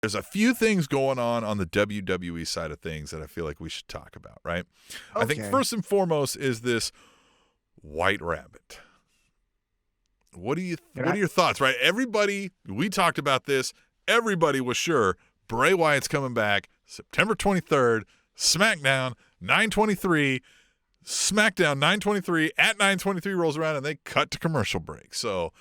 there's a few things going on the WWE side of things that I feel like we should talk about, right? I think Okay. first and foremost is this White Rabbit. What And are your thoughts, right? Everybody, we talked about this. Everybody was sure Bray Wyatt's coming back September 23rd, SmackDown 9:23. SmackDown 9:23 at 9:23 rolls around and they cut to commercial break. So,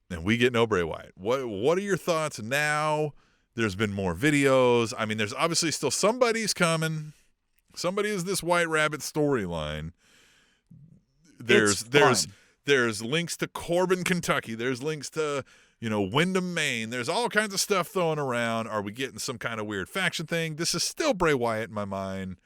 and we get no Bray Wyatt. What are your thoughts now? There's been more videos. I mean, there's obviously still somebody's coming. Somebody is this White Rabbit storyline. There's links to Corbin, Kentucky. There's links to, Wyndham, Maine. There's all kinds of stuff thrown around. Are we getting some kind of weird faction thing? This is still Bray Wyatt in my mind.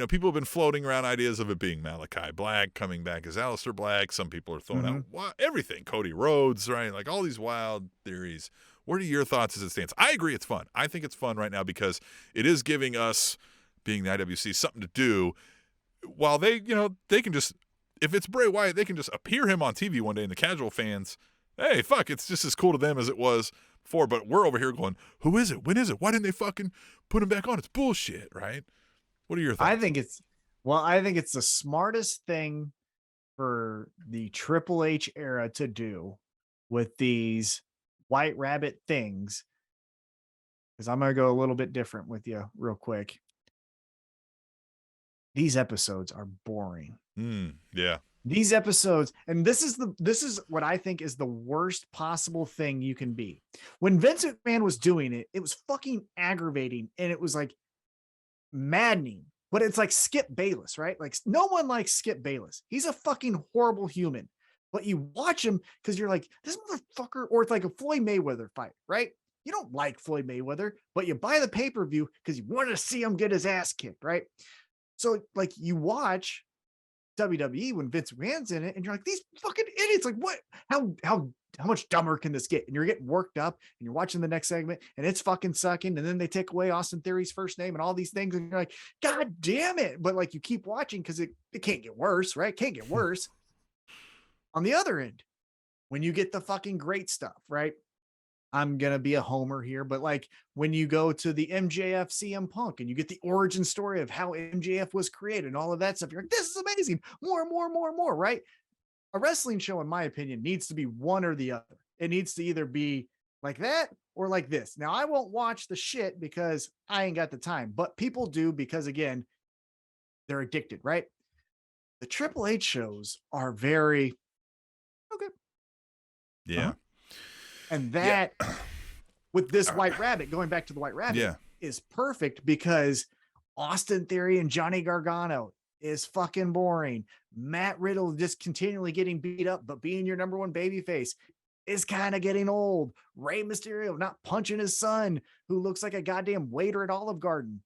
People have been floating around ideas of it being Malachi Black coming back as Aleister Black. Some people are throwing out everything. Cody Rhodes, right? Like all these wild theories. What are your thoughts as it stands? I agree it's fun. I think it's fun right now because it is giving us, being the IWC, something to do. While they can just, if it's Bray Wyatt, they can just appear him on TV one day and the casual fans, hey, fuck, it's just as cool to them as it was before. But we're over here going, who is it? When is it? Why didn't they fucking put him back on? It's bullshit, right? What are your thoughts? I think it's the smartest thing for the Triple H era to do with these White Rabbit things. Because I'm going to go a little bit different with you real quick. These episodes are boring. Yeah. These episodes, and this is what I think is the worst possible thing you can be. When Vince McMahon was doing it, it was fucking aggravating and it was like maddening. But it's like Skip Bayless, right? Like no one likes Skip Bayless. He's a fucking horrible human. But you watch him because you're like, this motherfucker, or it's like a Floyd Mayweather fight, right? You don't like Floyd Mayweather, but you buy the pay-per-view because you want to see him get his ass kicked, right? So like you watch WWE when Vince McMahon's in it, and you're like, these fucking idiots, like what? How much dumber can this get? And you're getting worked up, and you're watching the next segment, and it's fucking sucking. And then they take away Austin Theory's first name and all these things, and you're like, God damn it! But like you keep watching because it can't get worse, right? It can't get worse. On the other end, when you get the fucking great stuff, right? I'm going to be a homer here, but like when you go to the MJF CM Punk and you get the origin story of how MJF was created and all of that stuff, you're like, this is amazing. More, right? A wrestling show, in my opinion, needs to be one or the other. It needs to either be like that or like this. Now, I won't watch the shit because I ain't got the time, but people do because, again, they're addicted, right? The Triple H shows are very okay. Yeah. And that with this White Rabbit, going back to the White Rabbit, is perfect because Austin Theory and Johnny Gargano is fucking boring. Matt Riddle just continually getting beat up, but being your number one babyface is kind of getting old. Rey Mysterio not punching his son, who looks like a goddamn waiter at Olive Garden.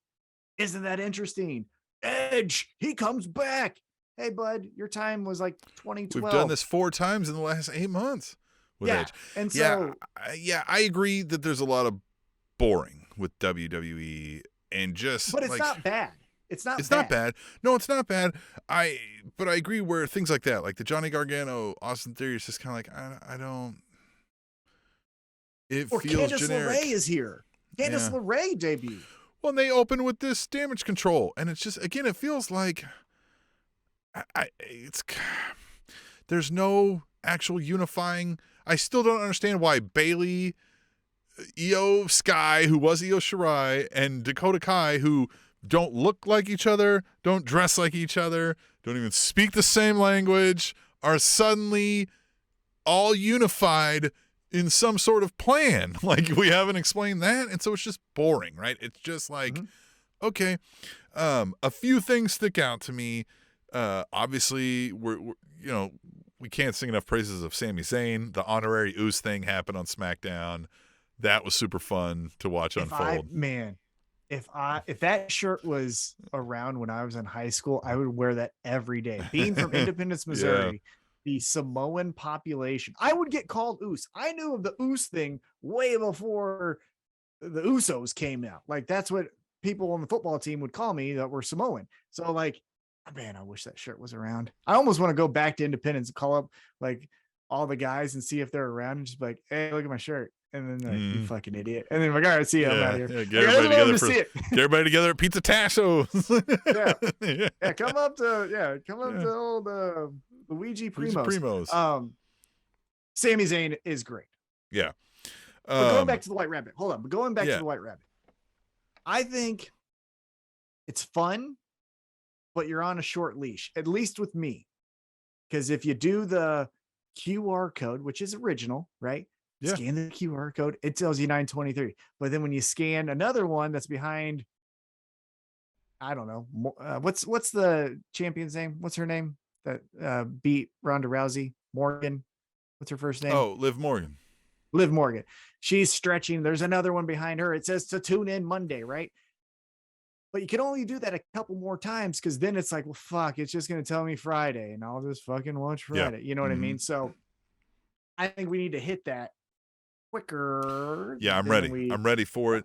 Isn't that interesting? Edge, he comes back. Hey, bud, your time was like 2012. We've done this 4 times in the last 8 months. Edge. And so I agree that there's a lot of boring with WWE and just, but it's not bad. It's not bad. No, it's not bad. But I agree where things like that, like the Johnny Gargano, Austin Theory, is just kind of like I don't. It or feels Candice generic. LeRae is here. Candice LeRae debut. Well, and they open with this Damage Control, and it's just, again, it feels like there's no actual unifying. I still don't understand why Bayley, Io Sky, who was Io Shirai, and Dakota Kai, who don't look like each other, don't dress like each other, don't even speak the same language, are suddenly all unified in some sort of plan. Like, we haven't explained that, and so it's just boring, right? It's just like, okay. A few things stick out to me. Obviously, we're we can't sing enough praises of Sami Zayn. The Honorary UCE thing happened on SmackDown. That was super fun to watch unfold. If that shirt was around when I was in high school, I would wear that every day. Being from Independence, Missouri, the Samoan population, I would get called UCE. I knew of the UCE thing way before the Usos came out. Like, that's what people on the football team would call me that were Samoan. So like, man, I wish that shirt was around. I almost want to go back to Independence and call up like all the guys and see if they're around and just be like, hey, look at my shirt. And then they're like, you fucking idiot. And then I'm like, all right, see you. I'm out of here. Yeah, get everybody together at Pizza Tasso. Yeah, come up to old Luigi Primo's. Sami Zayn is great. Yeah. But going back to the White Rabbit. Hold on. But going back to the White Rabbit. I think it's fun, but you're on a short leash, at least with me. Because if you do the QR code, which is original, right? Yeah. Scan the QR code, it tells you 923. But then when you scan another one that's behind, I don't know, what's the champion's name? What's her name that beat Ronda Rousey? Morgan. What's her first name? Oh, Liv Morgan. Liv Morgan. She's stretching. There's another one behind her. It says to tune in Monday, right? But you can only do that a couple more times because then it's like, well, fuck, it's just going to tell me Friday and I'll just fucking watch Friday. You know what I mean? So I think we need to hit that quicker. Yeah, I'm ready. I'm ready for it.